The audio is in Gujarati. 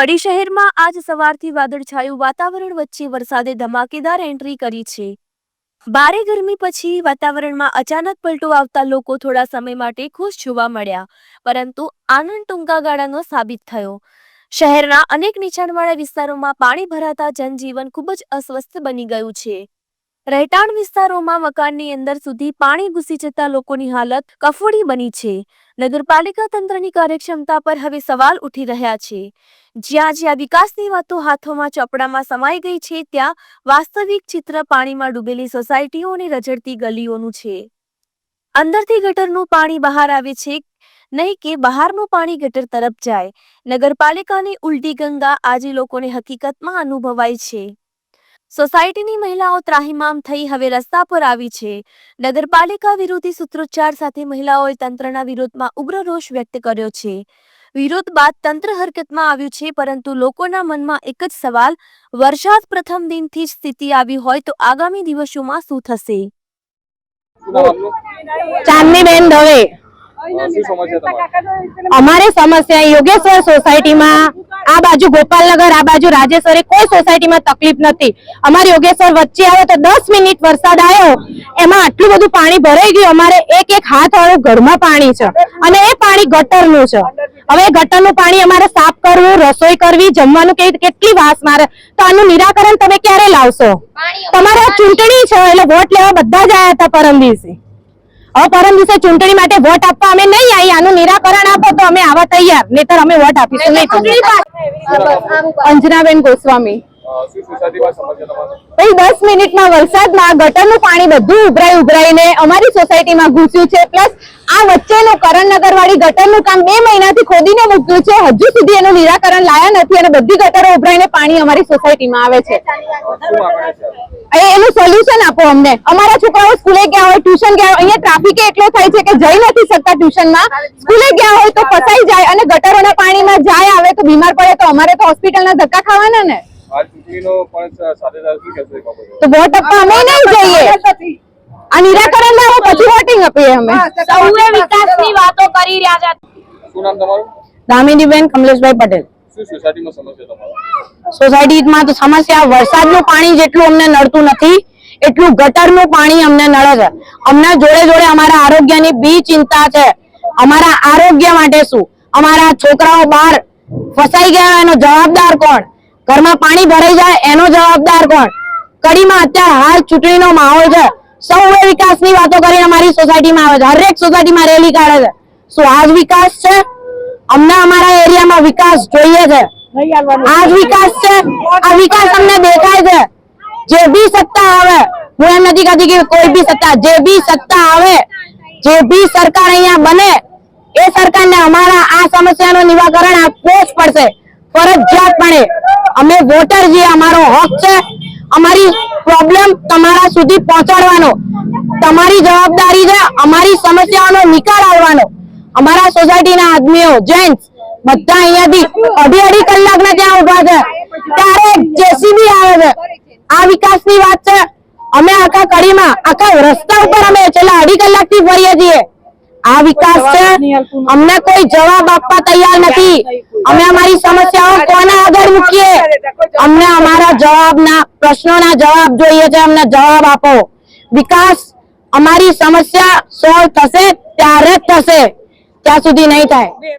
કડી શહેરમાં આજ સવારથી વાદળછાયું વાતાવરણ વચ્ચે વરસાદે ધમાકેદાર એન્ટ્રી કરી છે। ભારે ગરમી પછી વાતાવરણમાં અચાનક પલટો આવતા લોકો થોડા સમય માટે ખુશ જોવા મળ્યા, પરંતુ આનંદ ટૂંકા ગાળાનો સાબિત થયો। શહેરના અનેક નીચાણવાળા વિસ્તારોમાં પાણી ભરાતા જનજીવન ખૂબ જ અસ્વસ્થ બની ગયું છે। રહેઠાણ વિસ્તારોમાં મકાનની અંદર સુધી પાણી ઘૂસી જતા લોકોની હાલત કફોડી બની છે। નગરપાલિકા તંત્રની કાર્યક્ષમતા પર હવે સવાલ ઉઠી રહ્યા છે। જ્યાં જ્યાં વિકાસની વાતો હાથોમાં ચોપડામાં સમાઈ ગઈ છે, ત્યાં વાસ્તવિક ચિત્ર પાણીમાં ડૂબેલી સોસાયટીઓ અને રઝળતી ગલીઓનું છે। અંદરથી ગટરનું પાણી બહાર આવે છે, નહીં કે બહારનું પાણી ગટર તરફ જાય। નગરપાલિકાની ઉલટી ગંગા આજે લોકોને હકીકતમાં અનુભવાય છે। સોસાયટીની મહિલાઓ ત્રાહિમામ થઈ હવે રસ્તા પર આવી છે। નગરપાલિકા વિરોધી સૂત્રોચ્ચાર સાથે મહિલાઓએ તંત્રના વિરોધમાં ઉગ્ર રોષ વ્યક્ત કર્યો છે। વિરોધ બાદ તંત્ર હરકતમાં આવ્યું છે, પરંતુ લોકોના મનમાં એક જ સવાલ, વરસાદ પ્રથમ દિનથી જ સ્થિતિ આવી હોય તો આગામી દિવસોમાં શું થશે? ચાંદનીબેન દવે। અમારે સમસ્યા યોગેશ્વર સોસાયટીમાં આ બાજુ ગોપાલનગર, આ બાજુ રાજેશ્વરી, કોઈ સોસાયટીમાં તકલીફ નથી। અમારે યોગેશ્વર વચ્ચે આવે તો 10 મિનિટ વરસાદ આવ્યો એમાં આટલું બધું પાણી ભરાઈ ગયું। અમારે એક હાથ વાળું ઘરમાં પાણી છે અને એ પાણી ગટરનું છે। હવે ગટરનું પાણી અમારે સાફ કરવું, રસોઈ કરવી, જમવાનું કેટલી વાસ મારે, તો આનું નિરાકરણ તમે ક્યારે લાવશો? તમારે ચૂંટણી છે એટલે વોટ લેવા બધા જ આવ્યા હતા પરમ દિવસે। હવે પરમ દિવસે ચૂંટણી માટે વોટ આપવા અમે નહીં આવી, આનું નિરાકરણ આપો તો અમે આવા તૈયાર, નહીતર અમે વોટ આપીશું નહીં। અંજનાબેન ગોસ્વામી। 10 મિનિટમાં વરસાદમાં ગટરનું પાણી બધું ઉભરાઈને અમારી સોસાયટીમાં ઘૂસ્યું છે। પ્લસ આ વચ્ચેનું કરણનગર વાળી ગટરનું કામ 2 મહિનાથી ખોદીને મૂક્યું છે, હજુ સુધી એનું નિરાકરણ લાયા નથી અને બધી ગટરો ઉભરાઈને પાણી અમારી સોસાયટીમાં આવે છે। એનું સોલ્યુશન આપો અમને। અમારા છોકરાઓ સ્કૂલે ગયા હોય, ટ્યુશન ગયા હોય, અહીંયા ટ્રાફિક એટલો થાય છે કે જઈ નથી શકતા ટ્યુશનમાં, સ્કૂલે ગયા હોય તો ફસાઈ જાય અને ગટરોના પાણીમાં જાય આવે તો બીમાર પડે તો અમારે તો હોસ્પિટલના ધક્કા ખાવાના ને। તો વોટ આપવા અમે નહીં જઈએ, આ નિરાકરણ લાવો પછી વોટિંગ આપીએ અમે। સૌએ વિકાસની વાતો કરી રહ્યા છે। શું નામ તમારું? દામિનીબેન કમલેશભાઈ પટેલ। શું સોસાયટીમાં સમસ્યા તમારી? સોસાયટીમાં તો સમસ્યા વરસાદનું પાણી જેટલું અમને નડતું નથી એટલું ગટરનું પાણી અમને નડે છે। અમને જોડે જોડે અમારા આરોગ્યની બી ચિંતા છે। અમારા આરોગ્ય માટે શું, અમારા છોકરાઓ બહાર ફસાઈ ગયા એનો જવાબદાર કોણ? ઘરમાં પાણી ભરાઈ જાય એનો જવાબદાર કોણ? કડીમાં અત્યારે હાલ ચૂંટણીનો માહોલ છે, સૌએ વિકાસની વાતો કરીને અમારી સોસાયટીમાં આવે છે, હરેક સોસાયટીમાં રેલી કાઢે છે। શું આજ વિકાસ છે? અમને અમારા એરિયામાં વિકાસ જોઈએ છે, આજ વિકાસ છે? આ વિકાસ અમને દેખાય છે। જે બી સત્તા આવે, હું એમ નથી કહેતી કે કોઈ બી સત્તા, જે બી સત્તા આવે, જે બી સરકાર અહીંયા બને, એ સરકારને અમારા આ સમસ્યાનું નિરાકરણ આપવું જ પડશે, ફરજિયાતપણે। અમે વોટર છીએ, અમારો હક છે, અમારી પ્રોબ્લેમ તમારા સુધી પહોંચાડવાનો તમારી જવાબદારી છે, અમારી સમસ્યાઓનો નિકાલ આવવાનો। અમારા સોસાયટીના આદમીઓ, જેન્ટ્સ બધા અહીંયાથી અઢી કલાકના ત્યાં ઉભા છે, ત્યારે જેસીબી આવે છે। આ વિકાસની વાત છે? અમે આખા કડીમાં આખા રસ્તા ઉપર અમે છેલ્લા 2.5 કલાકથી ફરીએ છીએ, આ વિકાસ છે? અમને કોઈ જવાબ આપવા તૈયાર નથી। અમે અમારી સમસ્યાઓ કોના આગળ મૂકીએ? અમને અમારા જવાબના પ્રશ્નોના જવાબ જોઈએ છે, અમને જવાબ આપો। વિકાસ, અમારી સમસ્યા સોલ્વ થશે ત્યારે જ થશે, ત્યાં સુધી નહીં થાય।